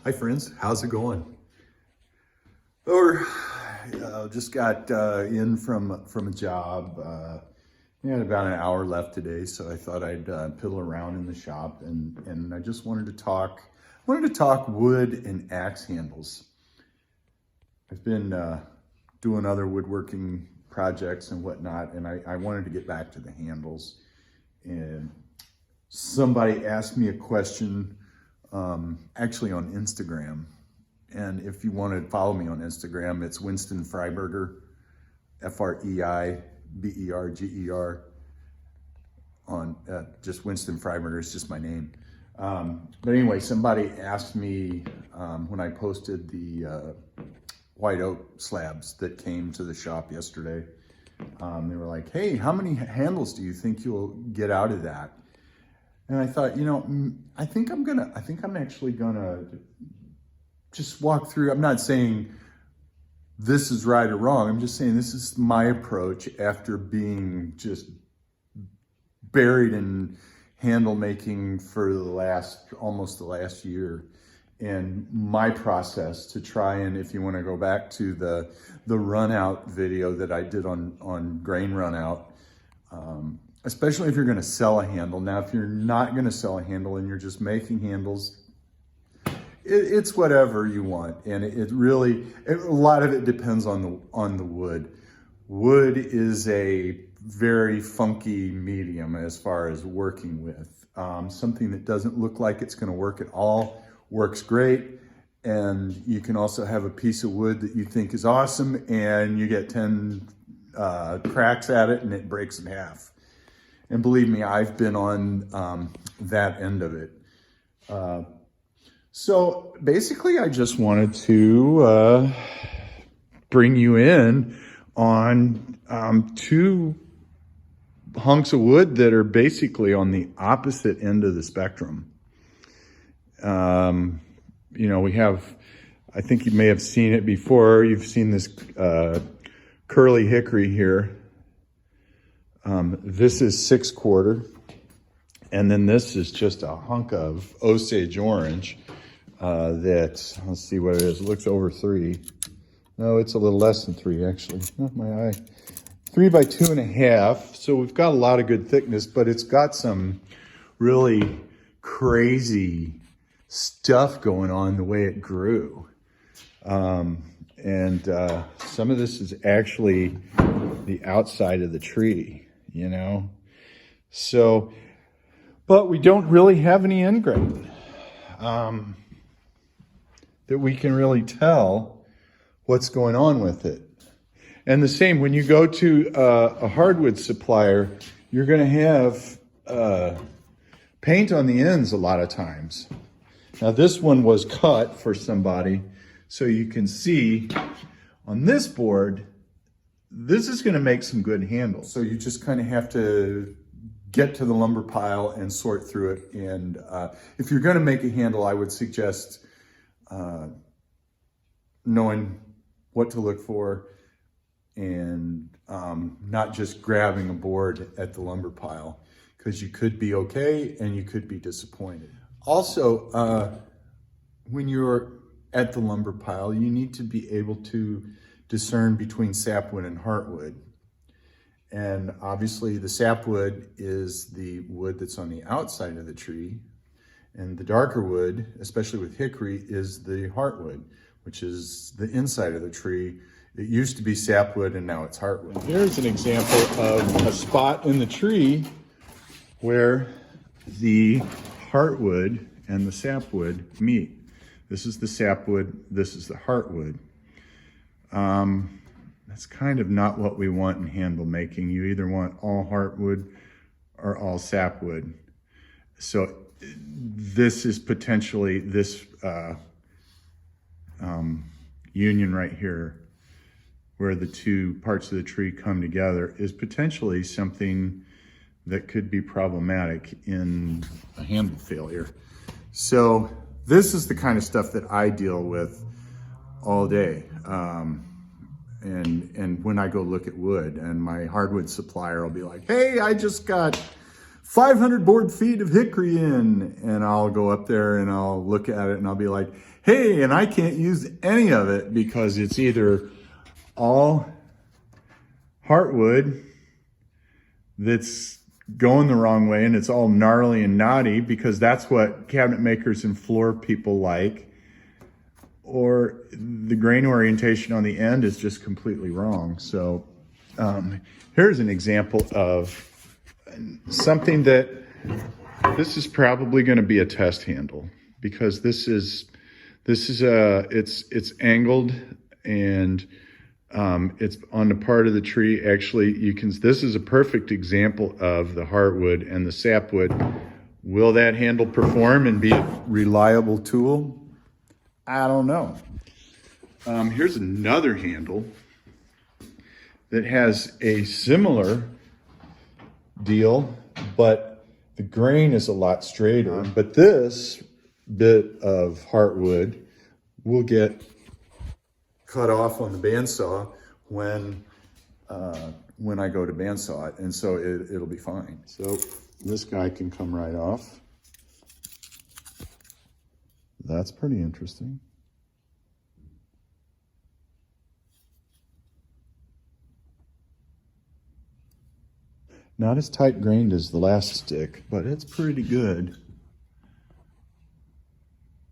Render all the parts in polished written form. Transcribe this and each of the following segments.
Hi friends, how's it going? Or just got in from a job. Had about an hour left today, so I thought I'd piddle around in the shop, and I just wanted to talk wood and axe handles. I've been doing other woodworking projects and whatnot, and I wanted to get back to the handles. And somebody asked me a question actually on Instagram. And if you want to follow me on Instagram, it's Winston Freiberger, Freiberger. On just Winston Freiberger is just my name. But anyway, somebody asked me when I posted the white oak slabs that came to the shop yesterday. They were like, "Hey, how many handles do you think you'll get out of that?" And I thought, I think I'm actually gonna just walk through. I'm not saying this is right or wrong. I'm just saying this is my approach after being just buried in handle making for almost the last year. And my process to try, and if you want to go back to the run out video that I did on grain run out, especially if you're going to sell a handle. Now, if you're not going to sell a handle and you're just making handles, it's whatever you want. And a lot of it depends on the wood. Wood is a very funky medium as far as working with. Something that doesn't look like it's going to work at all works great. And you can also have a piece of wood that you think is awesome and you get 10 cracks at it and it breaks in half. And believe me, I've been on that end of it. So basically, I just wanted to bring you in on two hunks of wood that are basically on the opposite end of the spectrum. We have, I think you may have seen it before. You've seen this curly hickory here. This is 6/4, and then this is just a hunk of Osage orange that, let's see what it is. It looks over 3. No, it's a little less than 3 actually. Oh, my eye. 3 by 2.5. So we've got a lot of good thickness, but it's got some really crazy stuff going on the way it grew. And some of this is actually the outside of the tree, So, but we don't really have any end grain that we can really tell what's going on with it. And the same, when you go to a hardwood supplier, you're going to have paint on the ends a lot of times. Now this one was cut for somebody, so you can see on this board, this is going to make some good handles. So you just kind of have to get to the lumber pile and sort through it. And if you're going to make a handle, I would suggest knowing what to look for and not just grabbing a board at the lumber pile, because you could be okay and you could be disappointed. Also, when you're at the lumber pile, you need to be able to discern between sapwood and heartwood. And obviously the sapwood is the wood that's on the outside of the tree, and the darker wood, especially with hickory, is the heartwood, which is the inside of the tree. It used to be sapwood and now it's heartwood. Here's an example of a spot in the tree where the heartwood and the sapwood meet. This is the sapwood, this is the heartwood. That's kind of not what we want in handle making. You either want all heartwood or all sapwood. So this is potentially this union right here, where the two parts of the tree come together, is potentially something that could be problematic in a handle failure. So this is the kind of stuff that I deal with all day. And when I go look at wood, and my hardwood supplier will be like, "Hey, I just got 500 board feet of hickory in, and I'll go up there and I'll look at it and I'll be like, hey, and I can't use any of it because it's either all heartwood that's going the wrong way and it's all gnarly and knotty because that's what cabinet makers and floor people like, or the grain orientation on the end is just completely wrong. So here's an example of something that this is probably going to be a test handle because it's angled and it's on the part of the tree. Actually, this is a perfect example of the heartwood and the sapwood. Will that handle perform and be a reliable tool? I don't know. Here's another handle that has a similar deal, but the grain is a lot straighter. But this bit of heartwood will get cut off on the bandsaw when I go to bandsaw it, and so it'll be fine. So this guy can come right off. That's pretty interesting. Not as tight grained as the last stick, but it's pretty good.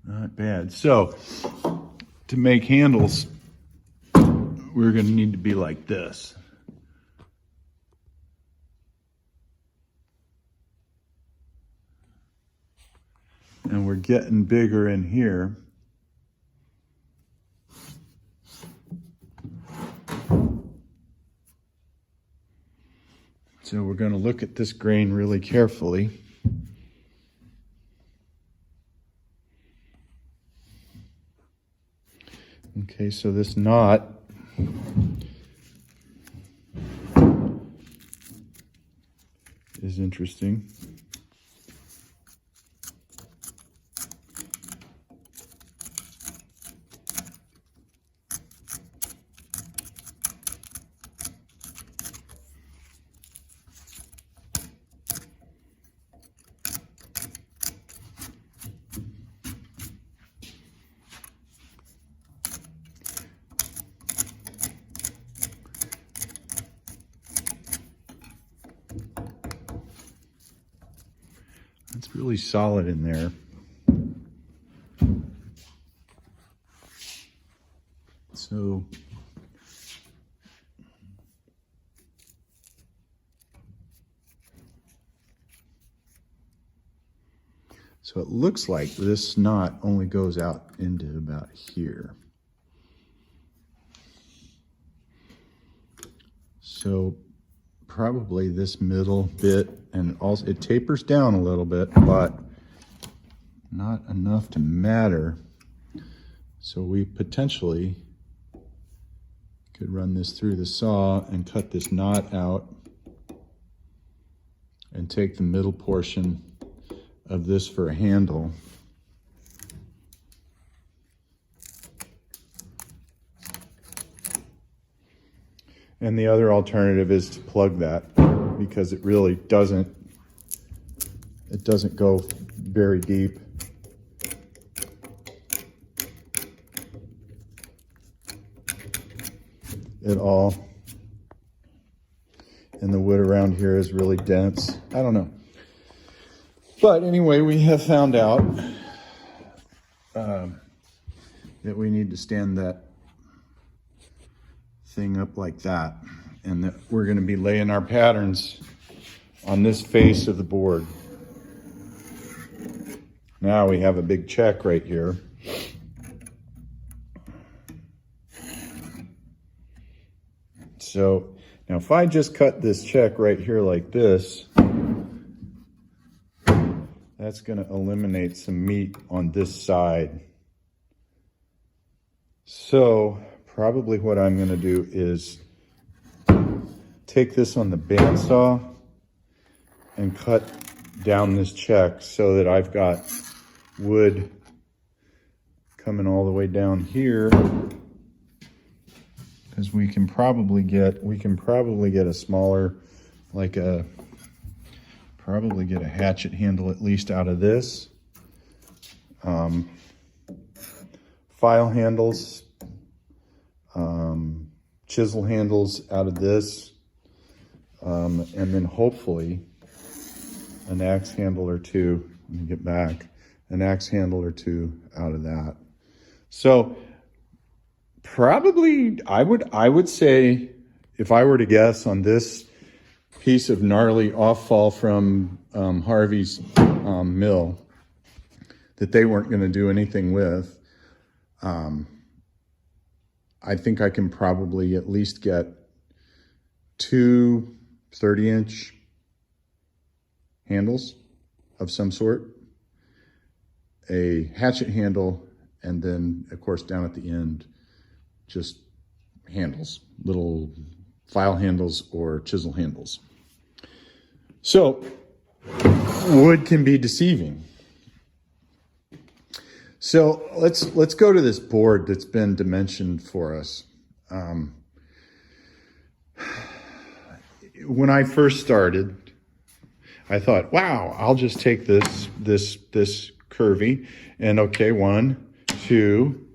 Not bad. So to make handles, we're going to need to be like this. And we're getting bigger in here. So we're going to look at this grain really carefully. Okay, so this knot is interesting. It's really solid in there. So it looks like this knot only goes out into about here. So probably this middle bit, and also it tapers down a little bit, but not enough to matter. So we potentially could run this through the saw and cut this knot out and take the middle portion of this for a handle. And the other alternative is to plug that, because it really doesn't go very deep. At all. And the wood around here is really dense. I don't know. But anyway, we have found out that we need to stand that thing up like that, and that we're going to be laying our patterns on this face of the board. Now we have a big check right here. So now if I just cut this check right here like this, that's going to eliminate some meat on this side. So probably what I'm going to do is take this on the bandsaw and cut down this check so that I've got wood coming all the way down here, because we can probably get a smaller, like probably get a hatchet handle at least out of this. File handles, chisel handles out of this, and then hopefully an axe handle or two. Let me get back. An axe handle or two out of that. So probably I would say, if I were to guess on this piece of gnarly off-fall from Harvey's mill that they weren't going to do anything with, I think I can probably at least get two 30-inch handles of some sort, a hatchet handle, and then, of course, down at the end, just handles, little file handles or chisel handles. So wood can be deceiving. So let's go to this board that's been dimensioned for us. When I first started, I thought, wow, I'll just take this curvy and okay, 1, 2,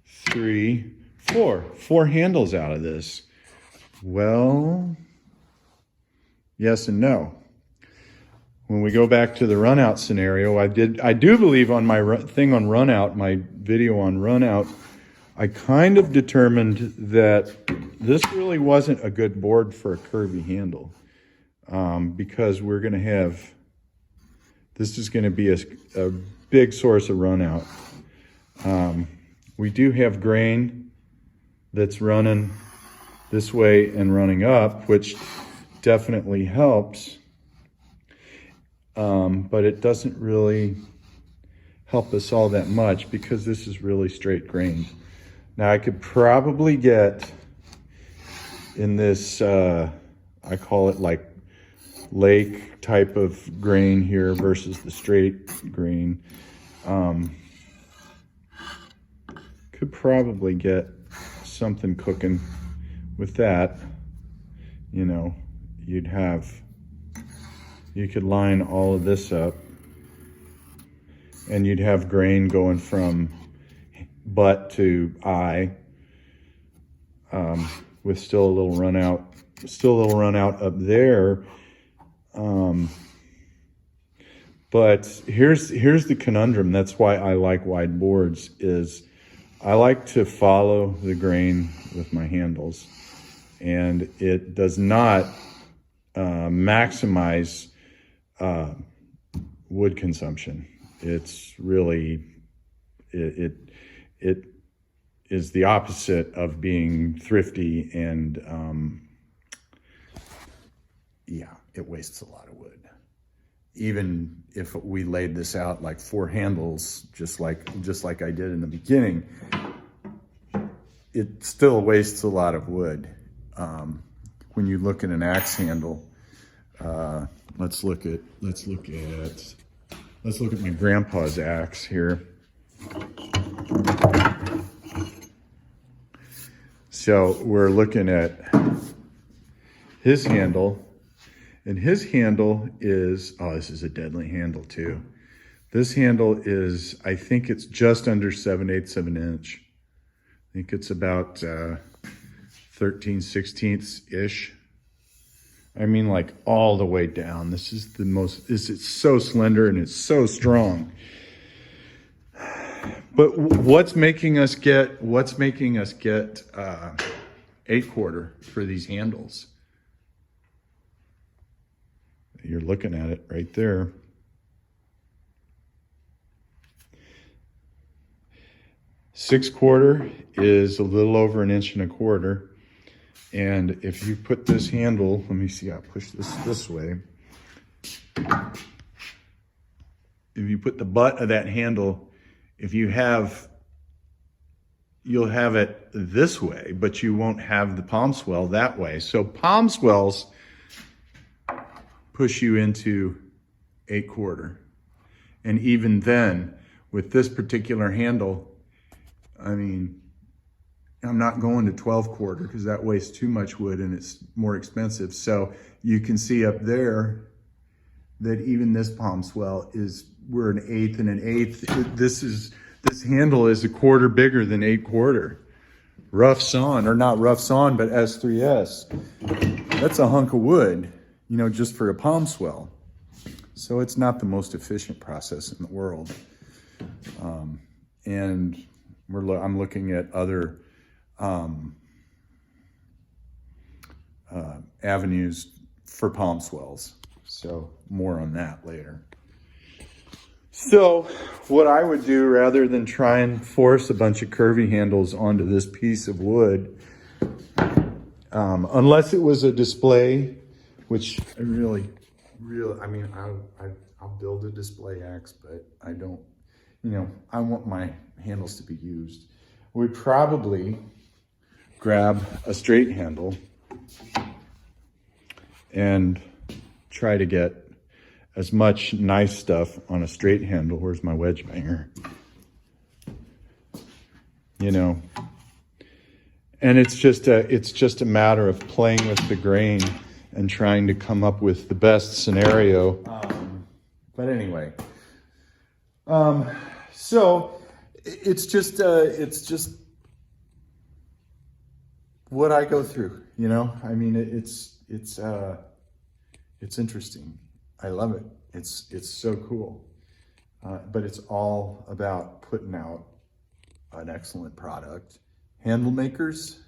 3, 4 handles out of this. Well, yes and no. When we go back to the run out scenario, I do believe on my thing on run out, my video on run out, I kind of determined that this really wasn't a good board for a curvy handle, because we're going to have, this is going to be a big source of run out. We do have grain that's running this way and running up, which definitely helps. But it doesn't really help us all that much because this is really straight grain. Now I could probably get in this, I call it like lake type of grain here versus the straight grain. Could probably get something cooking with that. You know, you could line all of this up and you'd have grain going from butt to eye, with still a little run out up there. But here's the conundrum. That's why I like wide boards, is I like to follow the grain with my handles, and it does not maximize wood consumption. It's really, it is the opposite of being thrifty, and yeah, it wastes a lot of wood. Even if we laid this out like 4 handles, just like I did in the beginning, it still wastes a lot of wood. When you look at an axe handle, let's look at my grandpa's axe here. So we're looking at his handle, and his handle is, oh, this is a deadly handle too. This handle is, I think it's just under 7/8 of an inch. I think it's about 13/16 ish. I mean, like all the way down. This is the most, it's so slender and it's so strong. But what's making us get 8/4 for these handles? You're looking at it right there. Six-quarter is a little over 1.25 inches. And if you put this handle, let me see, I'll push this way. If you put the butt of that handle, you'll have it this way, but you won't have the palm swell that way. So palm swells push you into 8/4. And even then, with this particular handle, I mean, I'm not going to 12/4 because that wastes too much wood and it's more expensive. So you can see up there, that even this palm swell we're an eighth and an eighth. This handle is a quarter bigger than 8/4. Rough sawn, or not rough sawn, but S3S. That's a hunk of wood, you know, just for a palm swell. So it's not the most efficient process in the world. And I'm looking at other avenues for palm swells. So more on that later. So what I would do, rather than try and force a bunch of curvy handles onto this piece of wood, unless it was a display, which I really, I mean, I'll build a display axe, but I don't, you know, I want my handles to be used. We'd probably grab a straight handle and try to get as much nice stuff on a straight handle. Where's my wedge banger? You know, and it's just a matter of playing with the grain and trying to come up with the best scenario. But anyway, so it's just what I go through, you know. I mean, it's interesting. I love it. It's so cool. But it's all about putting out an excellent product. Handle makers,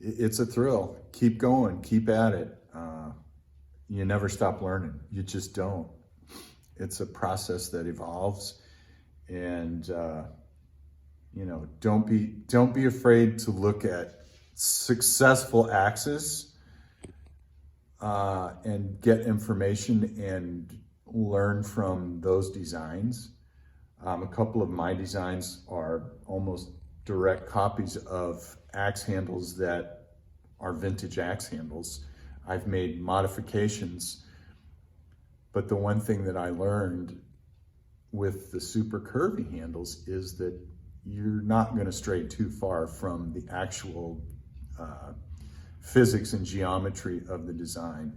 it's a thrill. Keep going, keep at it. You never stop learning. You just don't. It's a process that evolves, and you know, don't be afraid to look at successful axes and get information and learn from those designs. A couple of my designs are almost direct copies of axe handles that are vintage axe handles. I've made modifications, but the one thing that I learned with the super curvy handles is that you're not going to stray too far from the actual physics and geometry of the design.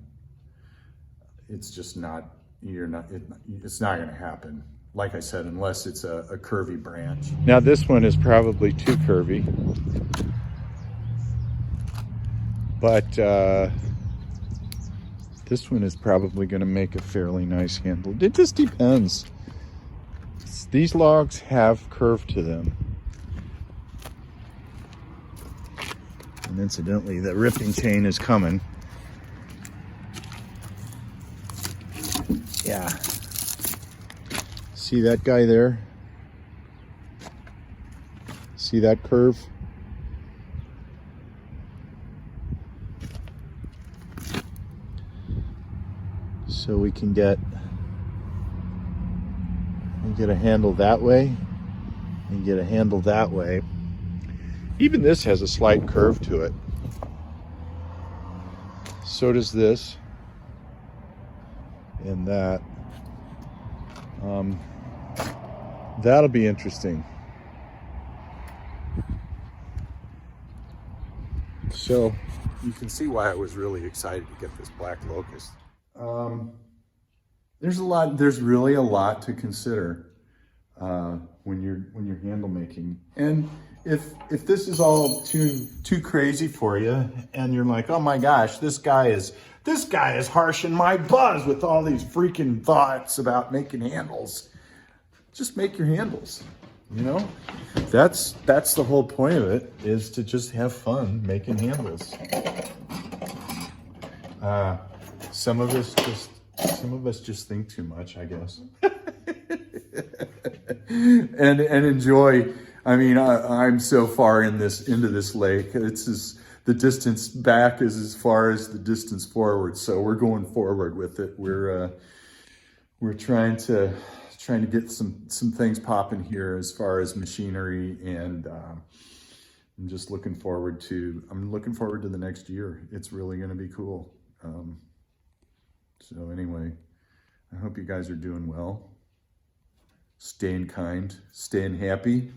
It's just not, it's not going to happen. Like I said, unless it's a curvy branch. Now this one is probably too curvy, but this one is probably going to make a fairly nice handle. It just depends. These logs have curve to them. And incidentally, the ripping chain is coming. Yeah. See that guy there? See that curve? So we can get a handle that way and get a handle that way. Even this has a slight curve to it. So does this and that. That'll be interesting. So you can see why I was really excited to get this black locust. There's really a lot to consider when you're handle making. And if this is all too crazy for you, and you're like, oh my gosh, this guy is harshing my buzz with all these freaking thoughts about making handles, just make your handles. You know, that's the whole point of it, is to just have fun making handles. Some of us just think too much, I guess. and enjoy. I mean, I'm so far into this lake. The distance back is as far as the distance forward. So we're going forward with it. We're trying to get some things popping here as far as machinery, and I'm just looking forward to the next year. It's really going to be cool. So anyway, I hope you guys are doing well, staying kind, staying happy.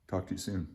Talk to you soon.